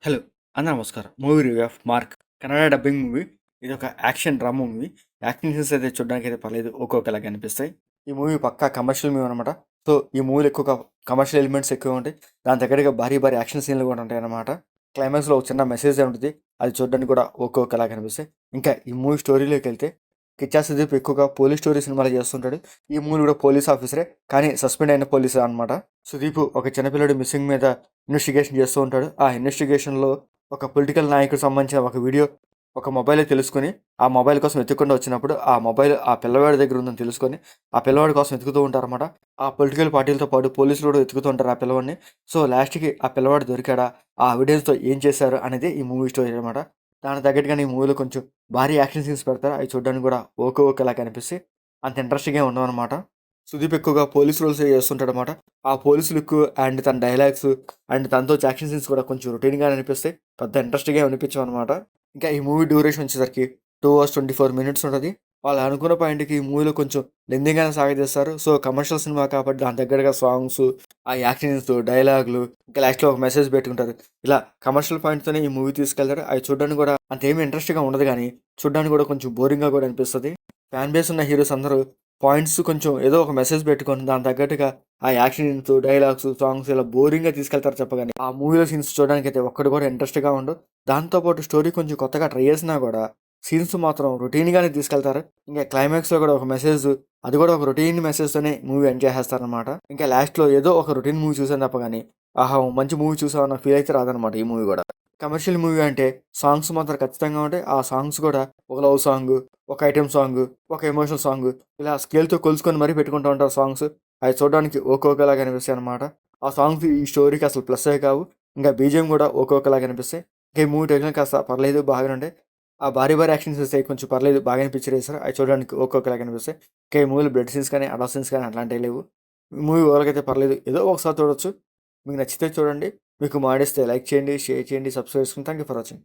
Hello! అందరూ నమస్కారం. Movie review of 'mark' Kannada dubbing movie. ఇదొక action drama movie. Action scenes అయితే చూడడానికైతే పర్లేదు. ఒక్కొక్కలాగా అనిపిస్తాయి. ఈ మూవీ పక్కా కమర్షియల్ మూవీ అనమాట. సో, ఈ మూవీలో ఎక్కువగా కమర్షియల్ ఎలిమెంట్స్ ఎక్కువ ఉంటాయి. దాని దగ్గరగా భారీ భారీ యాక్షన్ సీన్లు కూడా ఉంటాయన్నమాట. క్లైమాక్స్‌లో ఒక చిన్న మెసేజ్ ఉంటది. అది చూడడానికి కూడా ఒక్కొక్కలాగా అనిపిస్తాయి. ఇంకా ఈ మూవీ స్టోరీలోకెళ్తే కిచ్చా సుదీప్ ఎక్కువగా పోలీస్ స్టోరీ సినిమాలు చేస్తుంటాడు. ఈ మూవీలో కూడా పోలీస్ ఆఫీసరే. కానీ సస్పెండ్ అయిన పోలీసే అనమాట. సుదీప్ ఒక చిన్నపిల్లడు మిస్సింగ్ మీద ఇన్వెస్టిగేషన్ చేస్తూ ఉంటాడు. ఆ ఇన్వెస్టిగేషన్‌లో ఒక పొలిటికల్ నాయకుడికి సంబంధించిన ఒక వీడియో ఒక మొబైలే తెలుసుకొని, ఆ మొబైల్ కోసం వెతుక్కుంటూ వచ్చినప్పుడు, ఆ మొబైల్ ఆ పిల్లవాడి దగ్గర ఉందని తెలుసుకొని, ఆ పిల్లవాడి కోసం వెతుకుతూ ఉంటారన్నమాట. ఆ పొలిటికల్ పార్టీలతో పాటు పోలీసులు కూడా వెతుకుతూ ఉంటారు ఆ పిల్లవాడిని. సో, లాస్ట్‌కి ఆ పిల్లవాడు దొరికాడా? ఆ ఎవిడెన్స్‌తో ఏం చేశారు అనేది ఈ మూవీ స్టోరీ అనమాట. దానికి తగ్గట్టుగానే ఈ మూవీలో కొంచెం భారీ యాక్షన్ సీన్స్ పెడతారు. అవి చూడడానికి కూడా ఓకేలా కనిపిస్తాయి. అంత ఇంట్రెస్టింగ్‌గా ఉండవన్నమాట. సుదీప్ ఎక్కువగా పోలీస్ రోల్సే చేస్తుంటాడనమాట. ఆ పోలీస్ లుక్ అండ్ తన డైలాగ్స్ అండ్ తనతో వచ్చే యాక్షన్ సీన్స్ కూడా కొంచెం రొటీన్‌గానే అనిపిస్తాయి. పెద్ద ఇంట్రెస్టింగ్‌గా అనిపించవనమాట. ఇంకా ఈ మూవీ డ్యూరేషన్ వచ్చేసరికి 2 అవర్స్ 24 మినిట్స్ ఉంటది. వాళ్ళు అనుకున్న పాయింట్‌కి ఈ మూవీలో కొంచెం లెంతీగానే సాగదీస్తారు. సో, కమర్షియల్ సినిమా కాబట్టి దాని దగ్గరగా సాంగ్స్, ఆ యాక్షన్స్, డైలాగులు ఇంకా లాస్ట్‌లో ఒక మెసేజ్ పెట్టుకుంటారు. ఇలా కమర్షియల్ పాయింట్‌తోనే ఈ మూవీ తీసుకెళ్తారు. అవి చూడడానికి కూడా అంతేమీ ఇంట్రెస్ట్‌గా ఉండదు గానీ, చూడడానికి కూడా కొంచెం బోరింగ్‌గా కూడా అనిపిస్తది. ఫ్యాన్ బేస్ ఉన్న హీరోస్ అందరూ పాయింట్స్ కొంచెం ఏదో ఒక మెసేజ్ పెట్టుకొని దాని తగ్గట్టుగా ఆ యాక్షన్ సీన్స్, డైలాగ్స్, సాంగ్స్ ఇలా బోరింగ్‌గా తీసుకెళ్తారు చెప్పగానే. ఆ మూవీలో సీన్స్ చూడడానికైతే ఒక్కటి కూడా ఇంట్రెస్ట్‌గా ఉండవు. దాంతో పాటు స్టోరీ కొంచెం కొత్తగా ట్రై చేసినా కూడా సీన్స్ మాత్రం రొటీన్‌గానే తీసుకెళ్తారు. ఇంకా క్లైమాక్స్‌లో కూడా ఒక మెసేజ్ అది కూడా ఒక రొటీన్ మెసేజ్‌తోనే మూవీ ఎండ్ చేసేస్తారనమాట. ఇంకా లాస్ట్‌లో ఏదో ఒక రొటీన్ మూవీ చూసాను తప్ప గానీ, ఆహా! మంచి మూవీ చూసామన్న ఫీల్ అయితే రాదనమాట ఈ మూవీ కూడా. కమర్షియల్ మూవీ అంటే సాంగ్స్ మాత్రం ఖచ్చితంగా ఉంటాయి. ఆ సాంగ్స్ కూడా ఒక లవ్ సాంగు, ఒక ఐటెమ్ సాంగు, ఒక ఎమోషనల్ సాంగు ఇలా స్కేల్‌తో కొలుచుకొని మరీ పెట్టుకుంటూ ఉంటారు సాంగ్స్. అవి చూడడానికి ఒక్కొక్కలాగా అనిపిస్తాయన్నమాట. ఆ సాంగ్స్ ఈ స్టోరీకి అసలు ప్లస్సే కావు. ఇంకా బీజీఎం కూడా ఒక్కొక్కలాగా అనిపిస్తాయి. ఇంకా ఈ మూవీ టెక్నికల్ కాస్త పర్లేదు బాగానే ఉంటాయి. ఆ భారీ భారీ యాక్షన్ సీన్స్ కొంచెం పర్లేదు బాగానే పిక్చర్ చేశారు. అవి చూడడానికి ఒక్కొక్కలాగా అనిపిస్తాయి. ఇంకా ఈ మూవీలో బ్లడ్ సీన్స్ కానీ, అడల్ట్ సీన్స్ కానీ అట్లాంటివి లేవు. ఈ మూవీ ఓవరాల్‌గా పర్లేదు. ఏదో ఒకసారి చూడొచ్చు. మీకు నచ్చితే చూడండి. మీకు మాడిస్తే లైక్ చేయండి, షేర్ చేయండి, సబ్స్క్రైబ్ చేసుకోండి. Thank you for watching.